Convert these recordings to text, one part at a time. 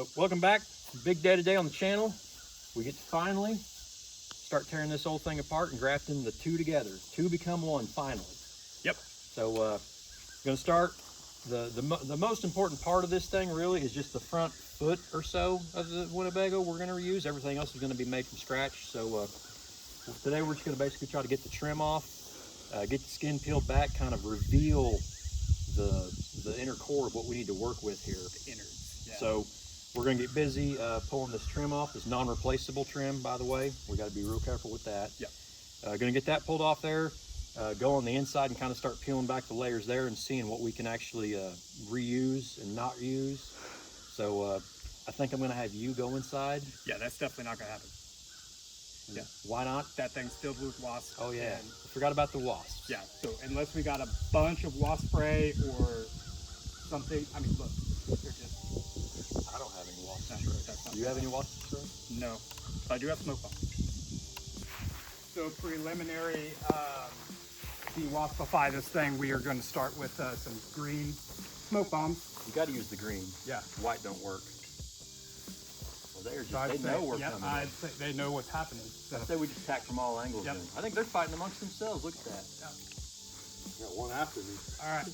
So welcome back. Big day today on the channel. We get to finally start tearing this old thing apart and grafting the two together. Two become one finally. Yep. So going to start. The most important part of this thing really is just the front foot or so of the Winnebago we're going to reuse. Everything else is going to be made from scratch. So today we're just going to basically try to get the trim off, get the skin peeled back, kind of reveal the inner core of what we need to work with here. The innards. Yeah. So we're going to get busy pulling this trim off, this non-replaceable trim, by the way. We got to be real careful with that. Yep. Going to get that pulled off there, go on the inside and kind of start peeling back the layers there and seeing what we can actually reuse and not use. So I think I'm going to have you go inside. Yeah, that's definitely not going to happen. Yeah. Why not? That thing's filled with wasps. Oh yeah, I forgot about the wasps. Yeah, so unless we got a bunch of wasp spray or something, I mean, look, they're just... I don't have any wasp No, spray. that's not Do you have any wasp spray? No, but I do have smoke bombs. So preliminary, de-waspify this thing, we are going to start with some green smoke bombs. You got to use the green. Yeah. White don't work. Well, they know we're coming. I'd say they know what's happening. So. I'd say we just attack from all angles. Yep. Then. I think they're fighting amongst themselves. Look at that. Yeah. Got one after me. All right.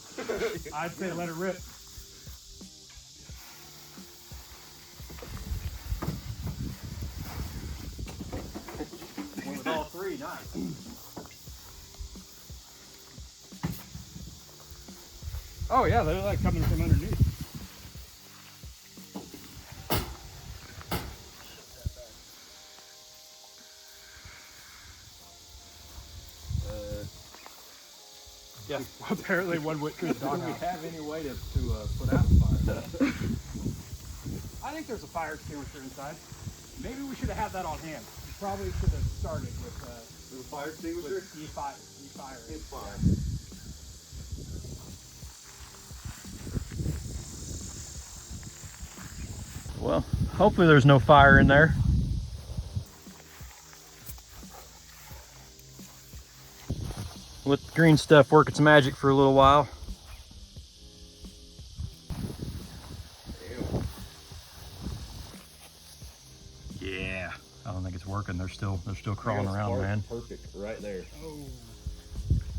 I'd say let it rip. One with all three, nice. Oh yeah, they're like coming from underneath. Yeah. Well, apparently one went through the Do we doghouse. have any way to put out the fire? I think there's a fire extinguisher inside. Maybe we should have had that on hand. We probably should have started with The fire extinguisher? E-fire. It's fine. Well, hopefully there's no fire in there. Let the green stuff work its magic for a little while. Yeah, I don't think it's working. They're still crawling around, man. Perfect, right there. Oh,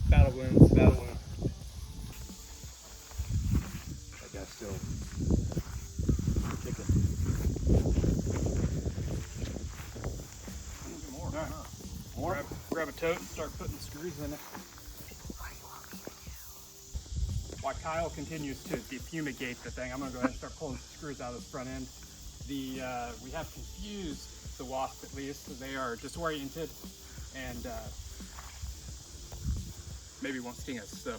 battle wounds, battle wounds. That guy's still kicking. More, All right. huh? More? Grab a tote and start putting screws in it. While Kyle continues to defumigate the thing, I'm going to go ahead and start pulling screws out of the front end. We have confused the wasp at least, so they are disoriented and maybe won't sting us. So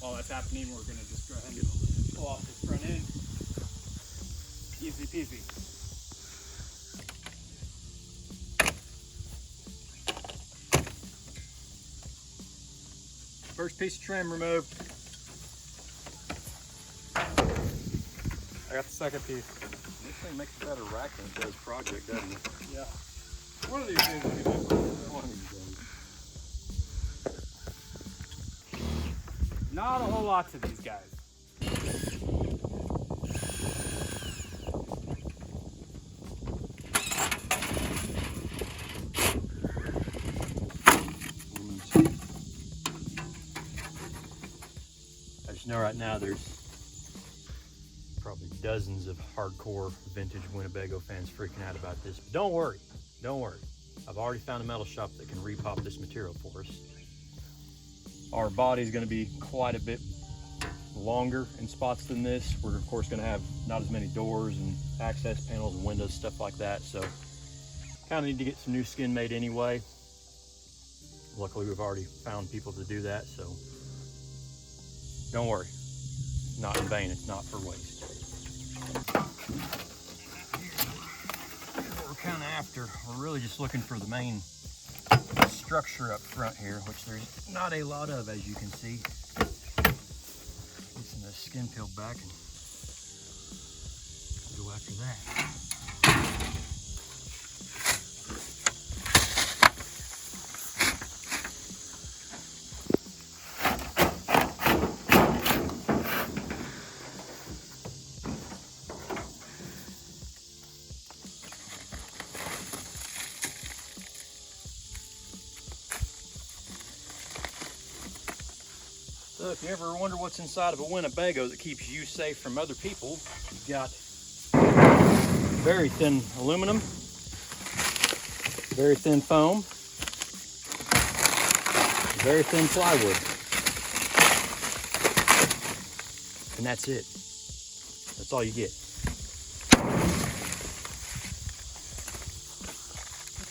while that's happening, we're going to just go ahead and pull off this front end. Easy peasy. First piece of trim removed. I got the second piece. This thing makes a better rack than it does project, doesn't it? Yeah. One of these days we'll do that. One of these days. Not a whole lot to these guys. I just know right now there's probably dozens of hardcore vintage Winnebago fans freaking out about this. But don't worry, don't worry. I've already found a metal shop that can repop this material for us. Our body's going to be quite a bit longer in spots than this. We're of course going to have not as many doors and access panels and windows, stuff like that. So kind of need to get some new skin made anyway. Luckily we've already found people to do that, so don't worry. Not in vain, it's not for waste. Here's what we're kind of after. We're really just looking for the main structure up front here, which there's not a lot of, as you can see. Get some of the skin peeled back and go after that. So if you ever wonder what's inside of a Winnebago that keeps you safe from other people, you've got very thin aluminum, very thin foam, very thin plywood. And that's it. That's all you get.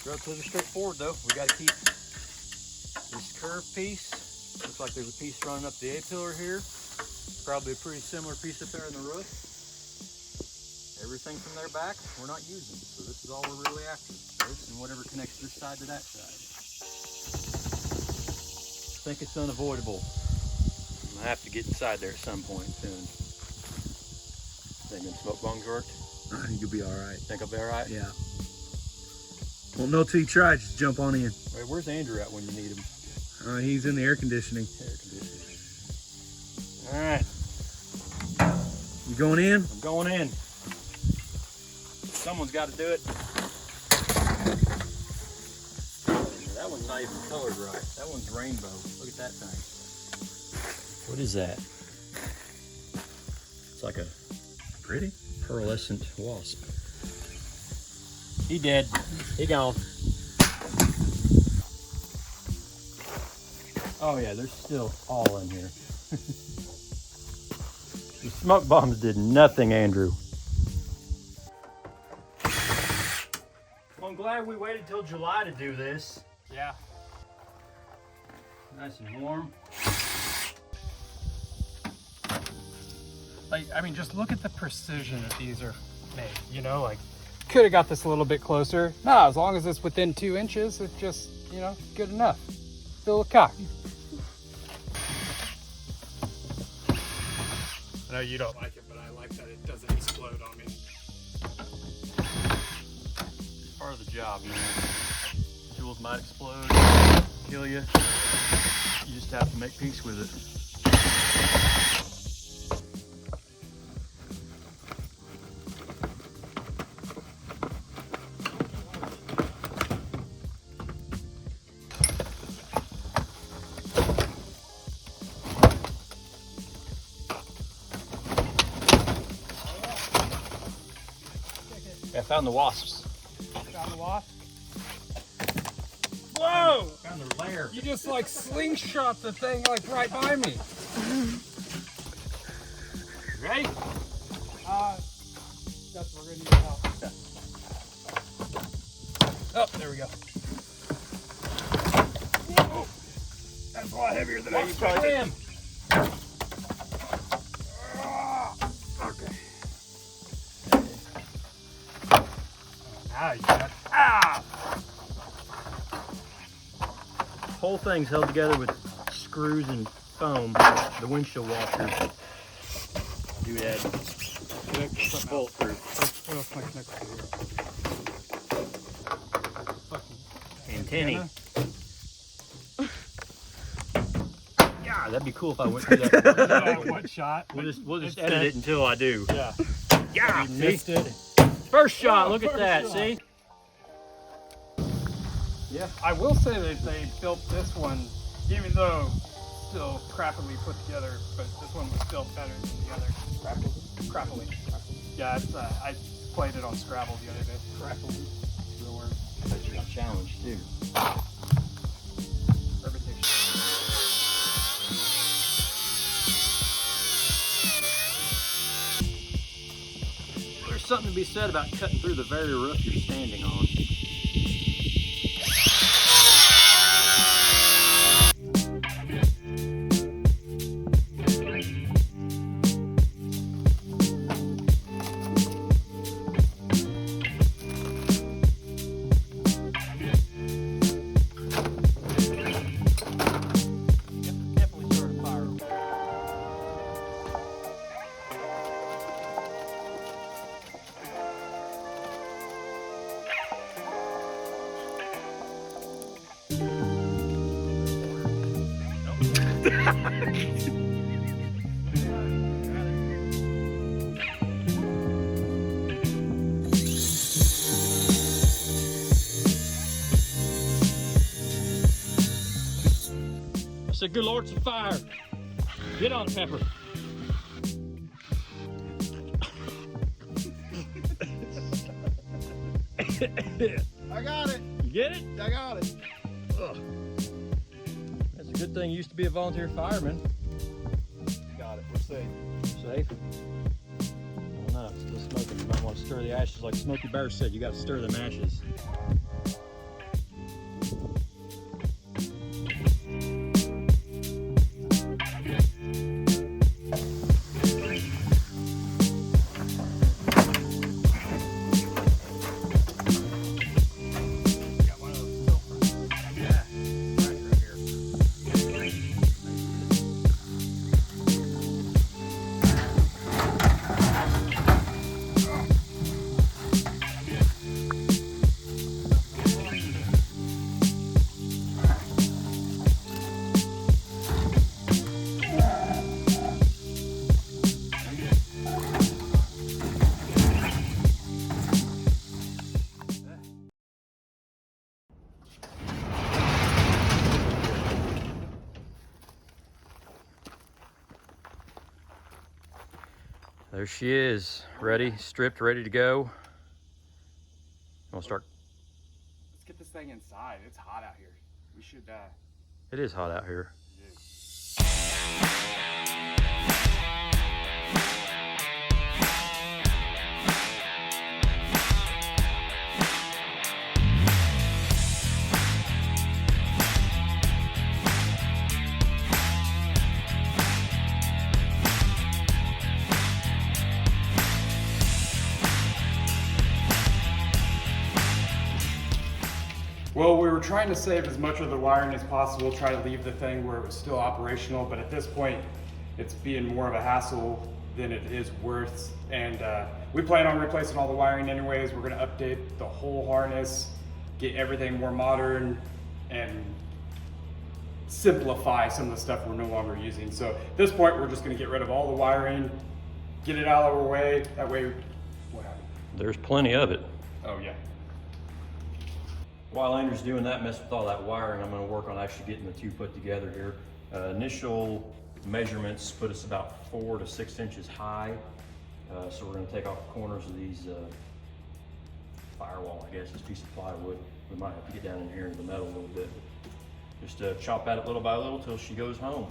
Relatively straightforward though. We got to keep this curved piece. Looks like there's a piece running up the A-pillar here. Probably a pretty similar piece up there in the roof. Everything from there back, we're not using. So this is all we're really after. This and whatever connects this side to that side. I think it's unavoidable. I'm gonna have to get inside there at some point soon. Think them smoke bongs worked? I think you'll be all right. Think I'll be all right? Yeah. Won't know till you try. Just jump on in. Wait, where's Andrew at when you need him? He's in the air conditioning. Air conditioning. All right. You going in? I'm going in. Someone's got to do it. That one's not even colored right. That one's rainbow. Look at that thing. What is that? It's like a Pretty. pearlescent wasp. He dead. He gone. Oh yeah, there's still all in here. The smoke bombs did nothing, Andrew. Well, I'm glad we waited till July to do this. Yeah. Nice and warm. Like, I mean, just look at the precision that these are made, you know, like, could have got this a little bit closer. No, as long as it's within 2 inches, it's just, you know, good enough. Fill a cock. I know you don't like it, but I like that it doesn't explode on me. It's part of the job, man. Tools might explode, kill you. You just have to make peace with it. I found the wasps. Found the wasp? Whoa! Found their lair. You just like slingshot the thing like right by me. Ready? That's what we're gonna need help. Oh, there we go. Whoa. That's a lot heavier than I Watch him. Okay. Now you got. Ah! Whole thing's held together with screws and foam. The windshield washer. Doodad. Bulletproof. What else am I connected to here? Antennae. Yeah, that'd be cool if I went through that. One shot. We'll just edit it until I do. Yeah. Yeah, You missed it. First shot, look at First that, shot. see? Yeah. I will say that they built this one, even though still crappily put together, but this one was still better than the other. Crappily. Yeah, it's, I played it on Scrabble the other day. Crappily. Real word. I bet you got challenged too. Urban Dictionary. There's something to be said about cutting through the very roof you're standing on. Definitely started a fire. I said, good Lord, it's a fire. Get on it, Pepper. I got it. You get it? I got it. Ugh. That's a good thing you used to be a volunteer fireman. Got it. We're safe. Safe? I don't know, it's still smoking. You might want to stir the ashes like Smokey Bear said. You got to stir them ashes. There she is, ready, stripped, ready to go. We'll start. Let's get this thing inside. It's hot out here. We should. It is hot out here. Well, we were trying to save as much of the wiring as possible, try to leave the thing where it was still operational, but at this point, it's being more of a hassle than it is worth. And we plan on replacing all the wiring anyways. We're gonna update the whole harness, get everything more modern, and simplify some of the stuff we're no longer using. So at this point, we're just gonna get rid of all the wiring, get it out of our way. That way, what happened? There's plenty of it. Oh yeah. While Andrew's doing that, mess with all that wiring, I'm going to work on actually getting the two put together here. Initial measurements put us about 4 to 6 inches high. So we're going to take off the corners of these firewall, I guess, this piece of plywood. We might have to get down in here into the metal a little bit. Just chop at it little by little till she goes home.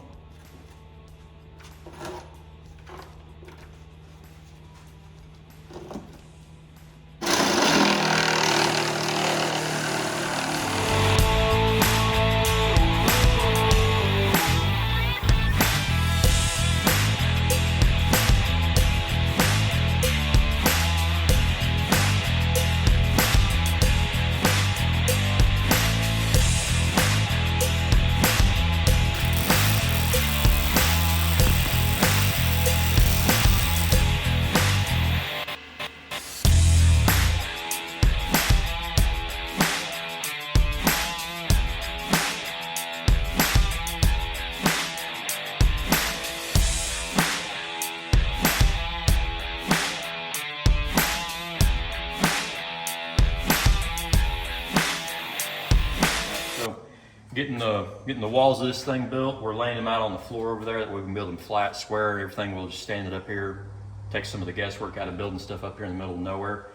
Getting the walls of this thing built. We're laying them out on the floor over there that way we can build them flat, square, everything. We'll just stand it up here, take some of the guesswork out of building stuff up here in the middle of nowhere.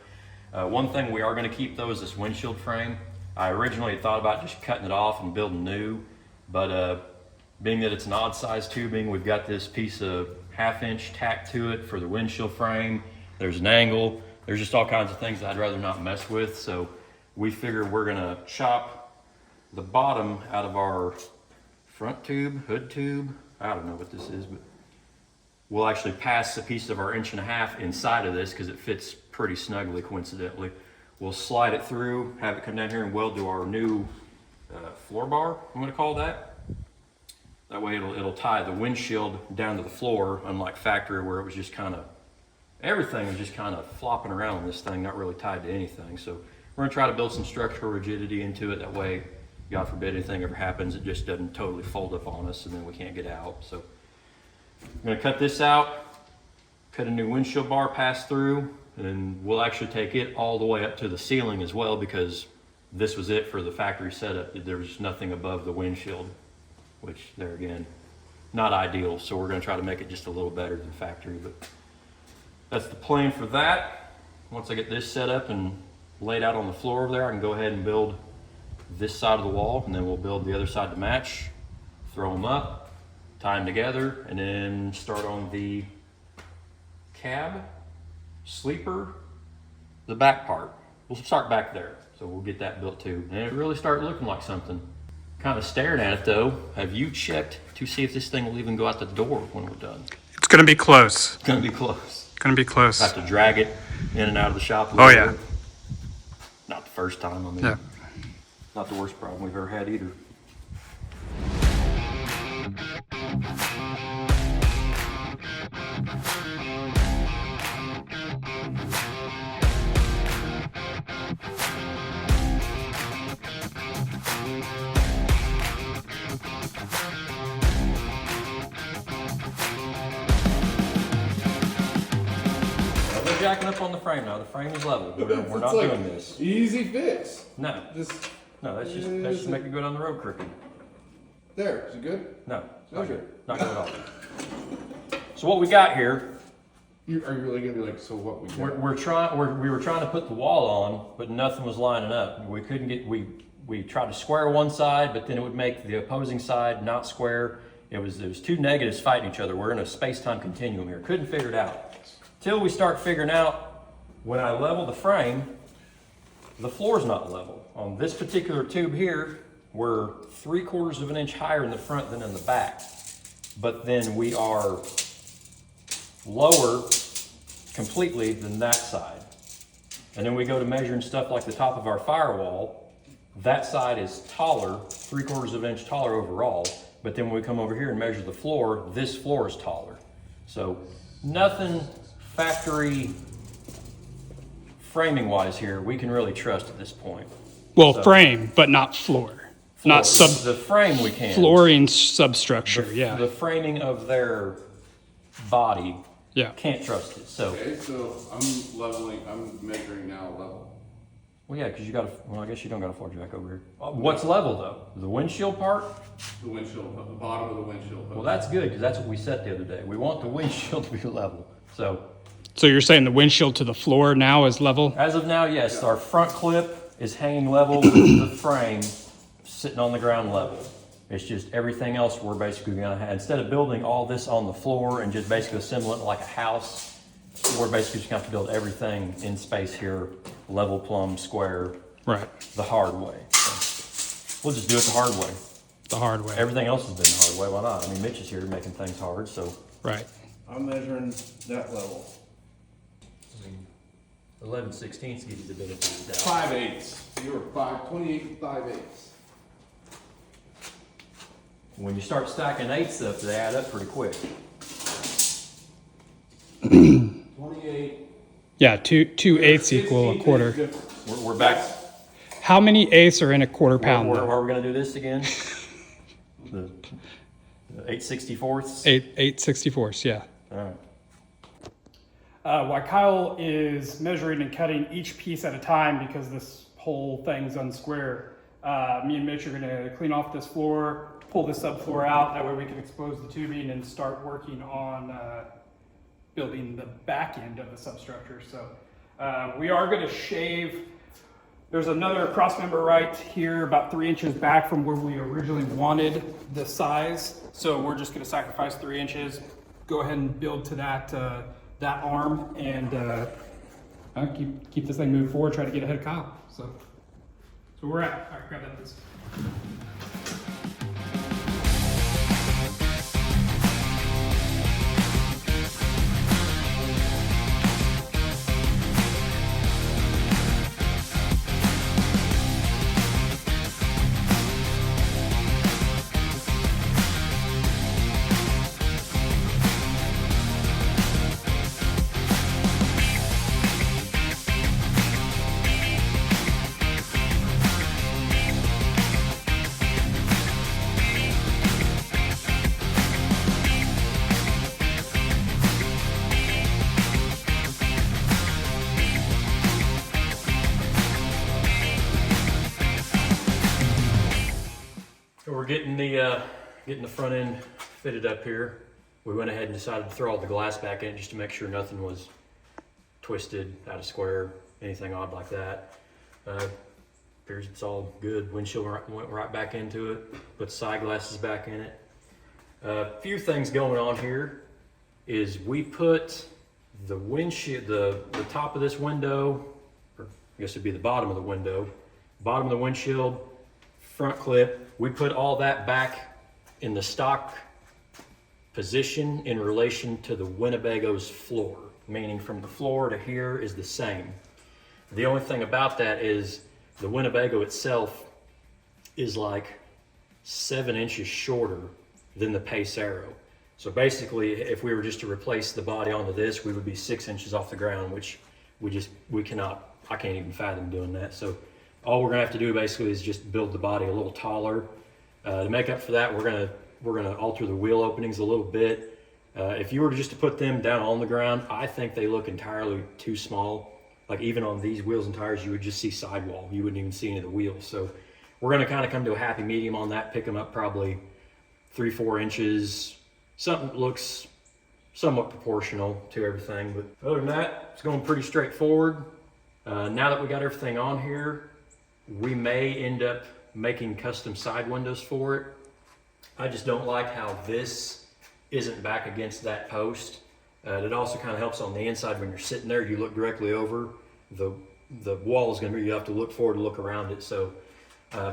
One thing we are going to keep though is this windshield frame. I originally had thought about just cutting it off and building new, but being that it's an odd size tubing, we've got this piece of 1/2 inch tack to it for the windshield frame. There's an angle. There's just all kinds of things that I'd rather not mess with. So we figure we're going to chop the bottom out of our front tube, hood tube. I don't know what this is, but we'll actually pass a piece of our 1.5 inch inside of this because it fits pretty snugly coincidentally. We'll slide it through, have it come down here and weld to our new floor bar, I'm gonna call that. That way it'll tie the windshield down to the floor, unlike factory where it was just kind of, everything was just kind of flopping around on this thing, not really tied to anything. So we're gonna try to build some structural rigidity into it. That way, God forbid anything ever happens, it just doesn't totally fold up on us and then we can't get out. So I'm gonna cut this out, cut a new windshield bar, pass through, and then we'll actually take it all the way up to the ceiling as well because this was it for the factory setup. There was nothing above the windshield, which there again, not ideal. So we're gonna try to make it just a little better than factory, but that's the plan for that. Once I get this set up and laid out on the floor over there, I can go ahead and build this side of the wall, and then we'll build the other side to match, throw them up, tie them together, and then start on the cab, sleeper, the back part. We'll start back there. So we'll get that built too. And it really started looking like something. Kind of staring at it though. Have you checked to see if this thing will even go out the door when we're done? It's gonna be close. It's gonna be close. Gonna be close. Have to drag it in and out of the shop. Oh yeah. Not the first time, I mean. Yeah. Not the worst problem we've ever had either. We're jacking up on the frame now. The frame is level. We're not doing this. Easy fix. No. No, that's just make it go down the road crooked. There, is it good? No, it's not good. Not good at all. So what we got here, Are you really gonna be like, so what we got? we were trying to put the wall on, but nothing was lining up. We couldn't get, we tried to square one side, but then it would make the opposing side not square. It was two negatives fighting each other. We're in a space-time continuum here. Couldn't figure it out. Till we start figuring out, when I level the frame, the floor's not level. On this particular tube here, we're 3/4 of an inch higher in the front than in the back. But then we are lower completely than that side. And then we go to measuring stuff like the top of our firewall. That side is taller, 3/4 of an inch taller overall. But then when we come over here and measure the floor, this floor is taller. So nothing factory framing wise here we can really trust at this point. Well, So- frame, but not floor. Not The frame we can. flooring substructure. Yeah. The framing of their body, Yeah. can't trust it. So, Okay, so I'm measuring now level. well, yeah, because well, I guess you don't got a floor jack over here. What's level though? The windshield part? The windshield, the bottom of the windshield. Well, that's good because that's what we set the other day. We want the windshield to be level. So you're saying the windshield to the floor now is level? As of now, yes, our front clip is hanging level with the frame sitting on the ground level. It's just everything else we're basically gonna have. Instead of building all this on the floor and just basically assembling it like a house, we're basically just gonna have to build everything in space here, level, plumb, square, Right. the hard way. So we'll just do it the hard way. The hard way. Everything else has been the hard way, why not? I mean, Mitch is here making things hard, so. Right. I'm measuring that level. I mean, 11/16 gives you the benefit of the doubt. 5/8. You were 28 5/8. When you start stacking eighths up, they add up pretty quick. 28. Yeah. Two eighths equal a quarter. We're back. How many eighths are in a quarter pound? Where though? are we gonna do this again? The 8/64ths? 8/64ths. Yeah. All right. While Kyle is measuring and cutting each piece at a time because this whole thing's unsquare, me and Mitch are gonna clean off this floor, pull this subfloor out, that way we can expose the tubing and start working on building the back end of the substructure. So we are gonna shave, there's another cross member right here about 3 inches back from where we originally wanted the size. So we're just gonna sacrifice 3 inches, go ahead and build to that arm and keep this thing moving forward, try to get ahead of Kyle. So we're at. All right, grab that piece. So we're getting the front end fitted up here. We went ahead and decided to throw all the glass back in just to make sure nothing was twisted, out of square, anything odd like that. Appears it's all good. Windshield went right back into it. Put side glasses back in it. A few things going on here is we put the windshield, the top of this window, or I guess it'd be the bottom of the window, bottom of the windshield, front clip, we put all that back in the stock position in relation to the Winnebago's floor, meaning from the floor to here is the same. The only thing about that is the Winnebago itself is like 7 inches shorter than the Pace Arrow. So basically, if we were just to replace the body onto this, we would be 6 inches off the ground, which we cannot, I can't even fathom doing that. So all we're gonna have to do basically is just build the body a little taller. To make up for that, we're gonna alter the wheel openings a little bit. If you were just to put them down on the ground, I think they look entirely too small. Like even on these wheels and tires, you would just see sidewall. You wouldn't even see any of the wheels. So we're gonna kind of come to a happy medium on that, pick them up probably 3-4 inches, something that looks somewhat proportional to everything. But other than that, it's going pretty straightforward. Now that we got everything on here, we may end up making custom side windows for it. I just don't like how this isn't back against that post. It also kind of helps on the inside when you're sitting there, you look directly over. The wall is going to be, you have to look forward to look around it. So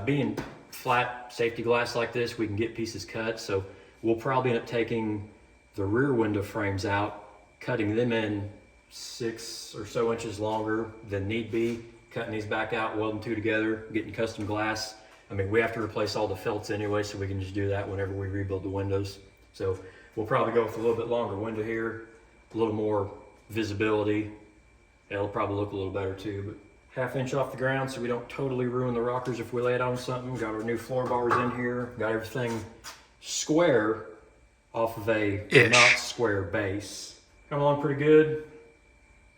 being flat safety glass like this, we can get pieces cut. So we'll probably end up taking the rear window frames out, cutting them in 6 or so inches longer than need be, cutting these back out, welding two together, getting custom glass. I mean, we have to replace all the felts anyway, so we can just do that whenever we rebuild the windows. So we'll probably go with a little bit longer window here, a little more visibility. It'll probably look a little better too, but 1/2 inch off the ground so we don't totally ruin the rockers if we lay it on something. We got our new floor bars in here, got everything square off of a not square base. Come along pretty good.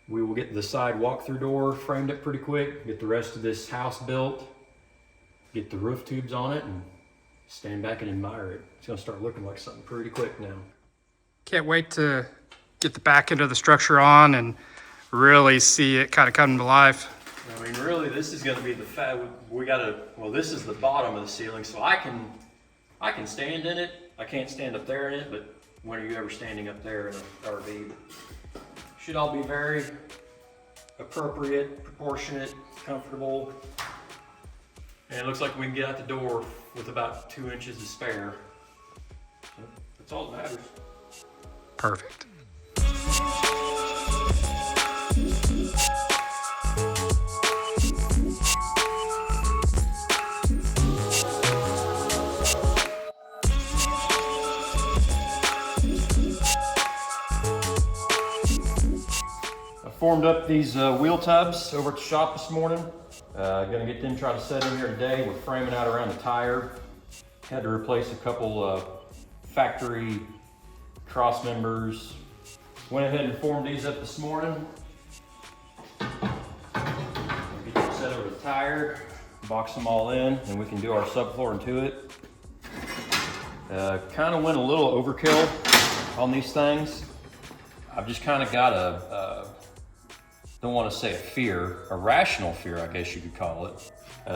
We will get the side walk-through door framed up pretty quick, get the rest of this house built, get the roof tubes on it, and stand back and admire it. It's gonna start looking like something pretty quick now. Can't wait to get the back end of the structure on and really see it kind of come to life. I mean, really, this is going to be the well, this is the bottom of the ceiling, so I can stand in it. I can't stand up there in it, but when are you ever standing up there in an RV? Should all be very appropriate, proportionate, comfortable. And it looks like we can get out the door with about 2 inches to spare. So that's all that matters. Perfect. Formed up these wheel tubs over at the shop this morning. Gonna get them try to set in here today. We're framing out around the tire. Had to replace a couple factory cross members. Went ahead and formed these up this morning. Get them set over the tire, box them all in, and we can do our subfloor into it. Kind of went a little overkill on these things. I've just kind of got don't want to say a rational fear, I guess you could call it.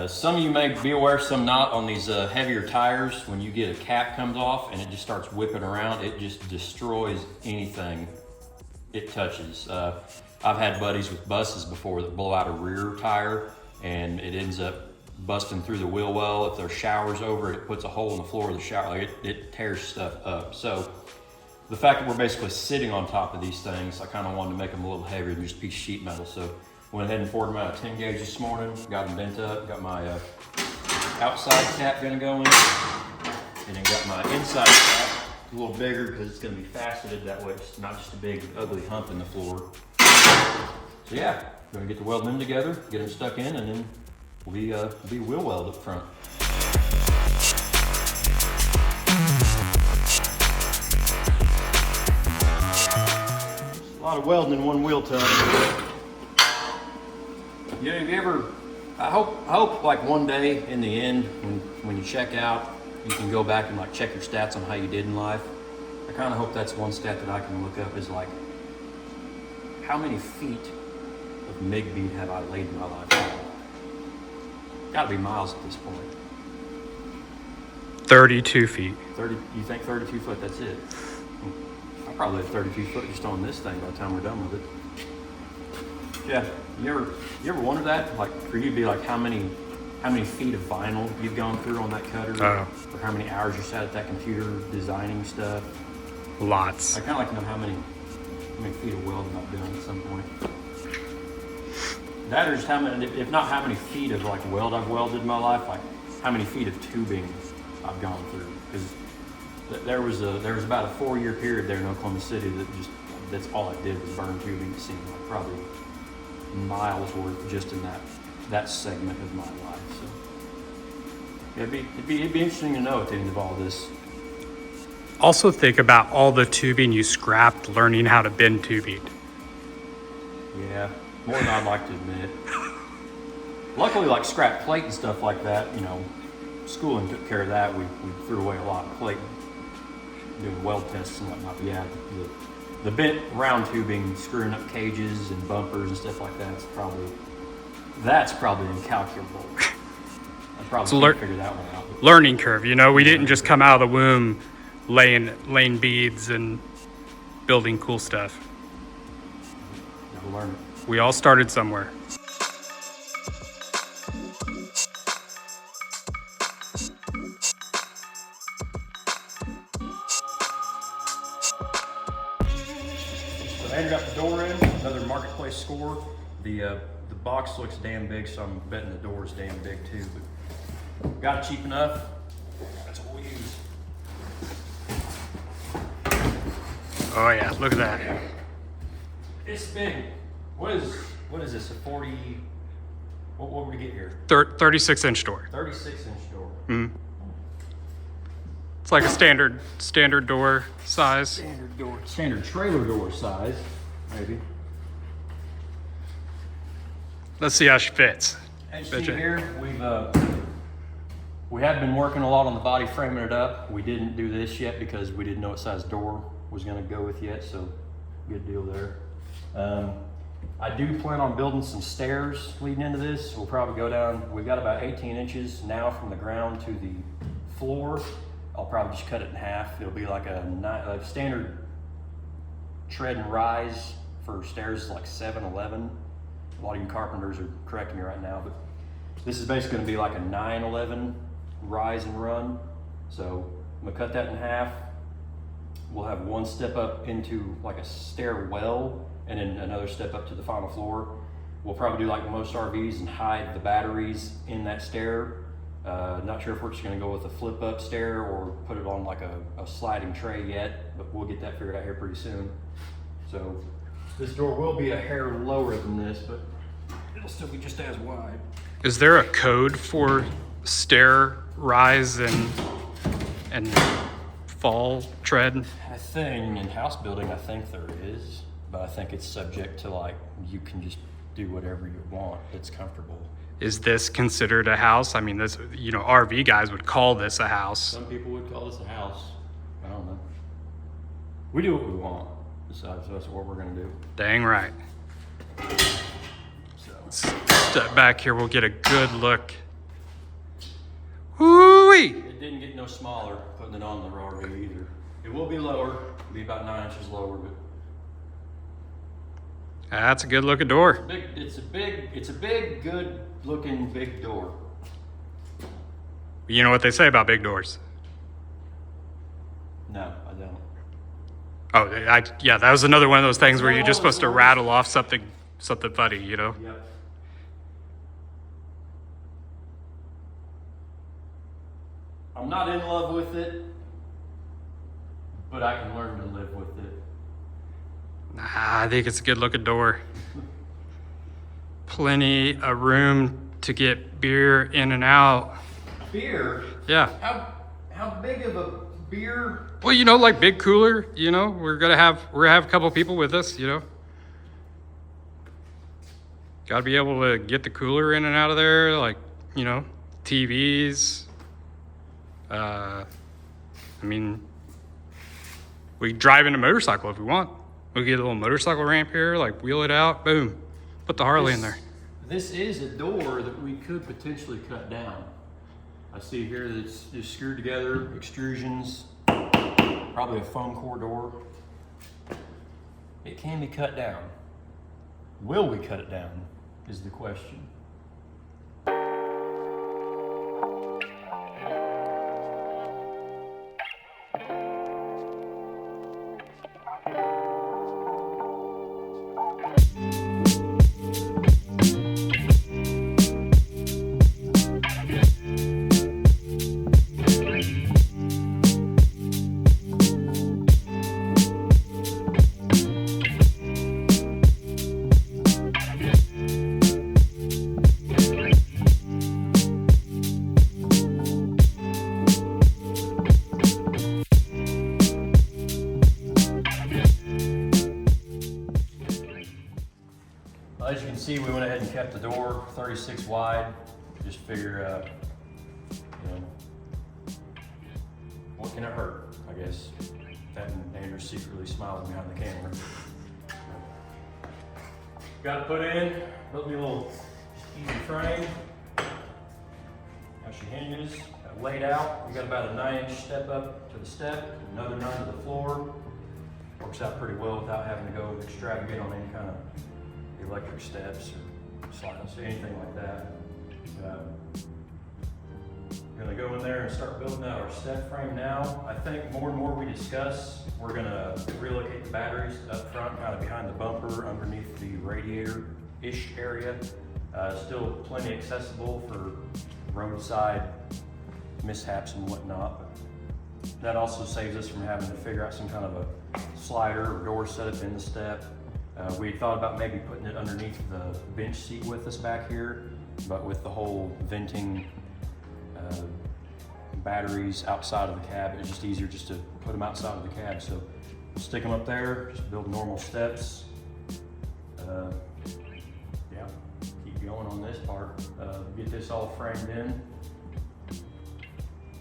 Some of you may be aware, some not, on these heavier tires, when you get a cap comes off and it just starts whipping around, it just destroys anything it touches. I've had buddies with buses before that blow out a rear tire and it ends up busting through the wheel well. If there's showers over it, it puts a hole in the floor of the shower. Like it tears stuff up. So the fact that we're basically sitting on top of these things, I kind of wanted to make them a little heavier than just a piece of sheet metal. So went ahead and formed them out of 10 gauge this morning, got them bent up, got my outside cap gonna go in, and then got my inside cap a little bigger because it's gonna be faceted, that way it's not just a big ugly hump in the floor. So yeah, gonna get the welding them together, get them stuck in, and then we'll be wheel weld up front. A lot of welding in one wheel tub. You know, have you ever, I hope like one day in the end, when you check out, you can go back and like check your stats on how you did in life. I kind of hope that's one stat that I can look up is like, how many feet of MIG bead have I laid in my life? Gotta be miles at this point. 32 feet. 30, you think 32 foot, that's it? I probably have 32 foot just on this thing by the time we're done with it. Yeah, you ever wonder that? Like, for you to be like, how many feet of vinyl you've gone through on that cutter? Oh. Or how many hours you sat at that computer designing stuff? Lots. I kind of like to know how many feet of welding I've done at some point. That or just how many, if not how many feet of like weld I've welded in my life, like how many feet of tubing I've gone through. Because there was about a 4-year period there in Oklahoma City that's all I did was burn tubing. It seemed like probably miles worth just in that segment of my life. So yeah, it'd be interesting to know at the end of all this. Also think about all the tubing you scrapped learning how to bend tubing. Yeah, more than I'd like to admit. Luckily, like scrap plate and stuff like that, you know, schooling took care of that. We threw away a lot of plate doing weld tests and whatnot. But yeah, the bent round tubing, screwing up cages and bumpers and stuff like that, that's probably incalculable. I probably can't figure that one out. But Learning curve, you know, we didn't just come out of the womb laying beads and building cool stuff. never learn it. We all started somewhere. So Andrew got the door in, another marketplace score. The box looks damn big, so I'm betting the door's damn big too. But got it cheap enough. That's what we use. Oh yeah, look at that. It's big. What is this? A 40? What would we get here? 36-inch door. 36-inch door. Mm. It's like a standard door size. Standard trailer door size, maybe. Let's see how she fits. As you see here, we have been working a lot on the body, framing it up. We didn't do this yet because we didn't know what size door was going to go with yet, so good deal there. I do plan on building some stairs leading into this. We'll probably go down, we've got about 18 inches now from the ground to the floor. I'll probably just cut it in half. It'll be like a standard tread and rise for stairs is like 7-11. A lot of you carpenters are correcting me right now, but this is basically going to be like a 9-11 rise and run. So I'm going to cut that in half. We'll have one step up into like a stairwell and then another step up to the final floor. We'll probably do like most RVs and hide the batteries in that stair. Not sure if we're just going to go with a flip up stair or put it on like a sliding tray yet, but we'll get that figured out here pretty soon. So this door will be a hair lower than this, but it'll still be just as wide. Is there a code for stair rise and fall tread? I think in house building, I think there is, but I think it's subject to like, you can just do whatever you want that's comfortable. Is this considered a house? I mean, this, you know, RV guys would call this a house. Some people would call this a house. I don't know. We do what we want. So that's what we're gonna do. Dang right. So Step back here, we'll get a good look. Woo-wee! it didn't get no smaller putting it on the RV either. It will be lower. It'll be about 9 inches lower, but That's a good looking door. it's a big, good looking big door. You know what they say about big doors? No, I don't. Oh, yeah, that was another one of those things where you're just supposed to rattle off something funny, you know? Yep. I'm not in love with it, but I can learn to live with it. Nah, I think it's a good looking door. Plenty of room to get beer in and out. Beer? Yeah. How big of a beer? Well, you know, like big cooler, you know, we're gonna have a couple people with us, you know. Gotta be able to get the cooler in and out of there, like, you know, TVs. I mean, We drive in a motorcycle if we want. We get a little motorcycle ramp here, like wheel it out, boom. Put the Harley in there. This is a door that we could potentially cut down. I see here that it's just screwed together, extrusions, probably a foam core door. It can be cut down. Will we cut it down is the question. As you can see, we went ahead and kept the door 36 wide. Just figure, you know, what can it hurt, I guess. That and Andrew's secretly smiling behind the camera. Got to put in, built me a little easy frame. Now she hinges, got laid out. We got about a 9-inch step up to the step, another 9 to the floor. Works out pretty well without having to go extravagant on any kind of electric steps or slides, anything like that. We're gonna go in there and start building out our step frame now. I think more and more we discuss, we're gonna relocate the batteries up front, kind of behind the bumper, underneath the radiator-ish area. Still plenty accessible for roadside mishaps and whatnot. But that also saves us from having to figure out some kind of a slider or door setup in the step. We thought about maybe putting it underneath the bench seat with us back here, but with the whole venting batteries outside of the cab, it's just easier just to put them outside of the cab. So stick them up there, just build normal steps. Yeah, keep going on this part. Get this all framed in.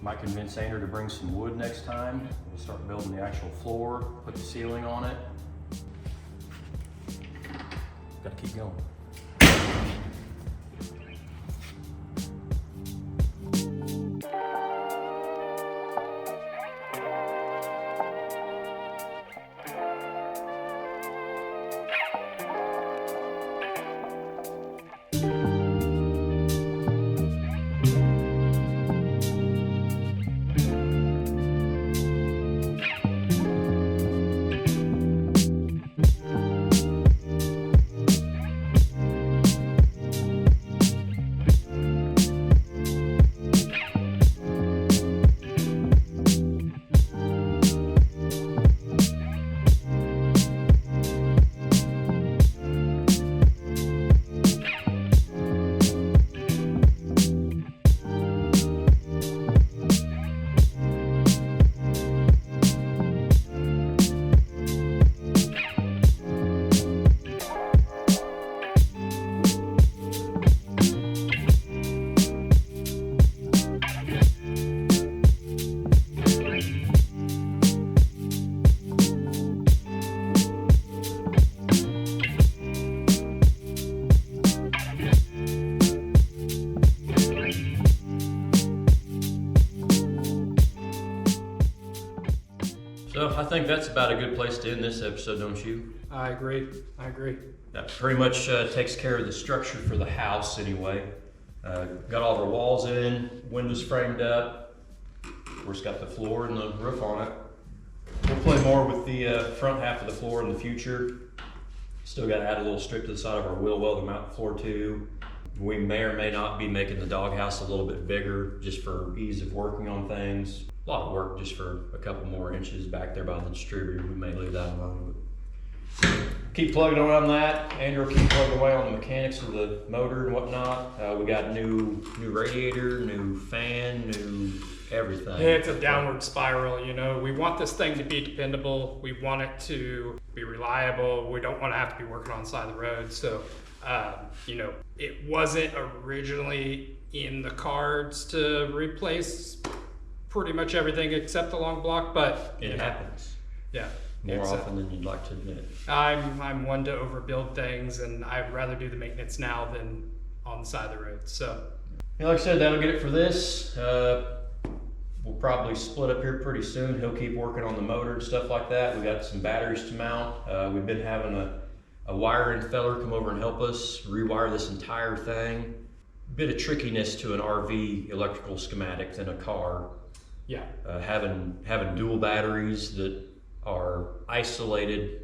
Might convince Andrew to bring some wood next time. We'll start building the actual floor, put the ceiling on it. Gotta keep going. So I think that's about a good place to end this episode, don't you? I agree. That pretty much takes care of the structure for the house anyway. Got all of our walls in, windows framed up. Of course, got the floor and the roof on it. We'll play more with the front half of the floor in the future. Still got to add a little strip to the side of our wheel well to mount the floor to. We may or may not be making the doghouse a little bit bigger just for ease of working on things. A lot of work just for a couple more inches back there by the distributor. We may leave that alone. But keep plugging away on that. Andrew will keep plugging away on the mechanics of the motor and whatnot. We got new radiator, new fan, new everything. Yeah, it's a downward spiral, you know. We want this thing to be dependable. We want it to be reliable. We don't want to have to be working on the side of the road. So, you know, it wasn't originally in the cards to replace pretty much everything except the long block, but It happens. Yeah. more It's, often than you'd like to admit. I'm one to overbuild things, and I'd rather do the maintenance now than on the side of the road. So, Yeah, like I said, that'll get it for this. We'll probably split up here pretty soon. He'll keep working on the motor and stuff like that. We got some batteries to mount. We've been having a wiring feller come over and help us rewire this entire thing. Bit of trickiness to an RV electrical schematic than a car. yeah. Having dual batteries that are isolated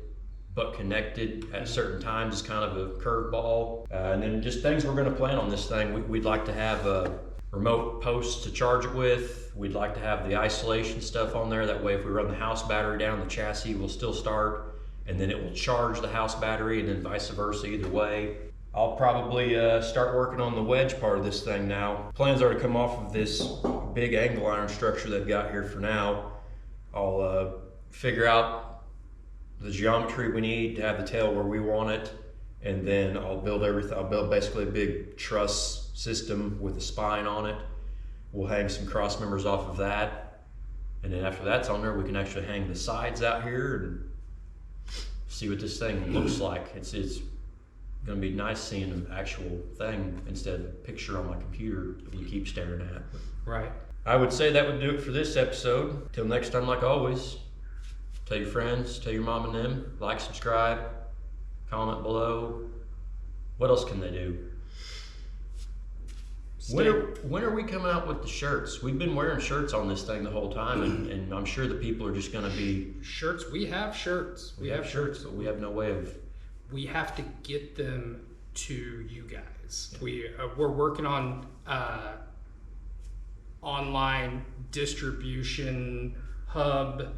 but connected at certain times is kind of a curveball. And then just things we're going to plan on this thing. We'd like to have a remote post to charge it with. We'd like to have the isolation stuff on there. That way if we run the house battery down, the chassis will still start, and then it will charge the house battery, and then vice versa either way. I'll probably start working on the wedge part of this thing now. Plans are to come off of this big angle iron structure they've got here for now. I'll figure out the geometry we need to have the tail where we want it, and then I'll build everything. I'll build basically a big truss system with a spine on it. We'll hang some cross members off of that, and then after that's on there, we can actually hang the sides out here and see what this thing looks like. It's gonna be nice seeing an actual thing instead of a picture on my computer that we keep staring at. Right. I would say that would do it for this episode. Till next time, like always, tell your friends, tell your mom and them, like, subscribe, comment below. What else can they do? When are we coming out with the shirts? We've been wearing shirts on this thing the whole time, and I'm sure the people are just gonna be... Shirts, we have shirts. We have shirts, but we have no way of... We have to get them to you guys. We're working on online distribution hub.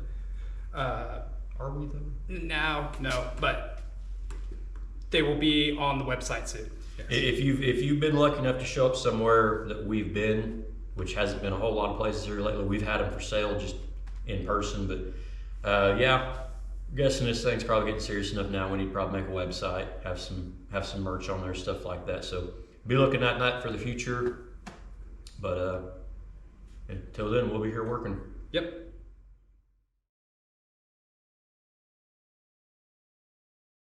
Are we though? No, but they will be on the website soon. Yes. If you've been lucky enough to show up somewhere that we've been, which hasn't been a whole lot of places here lately, we've had them for sale just in person. But yeah, I'm guessing this thing's probably getting serious enough now. We need to probably make a website, have some merch on there, stuff like that. So be looking at that for the future. But until then, we'll be here working. Yep.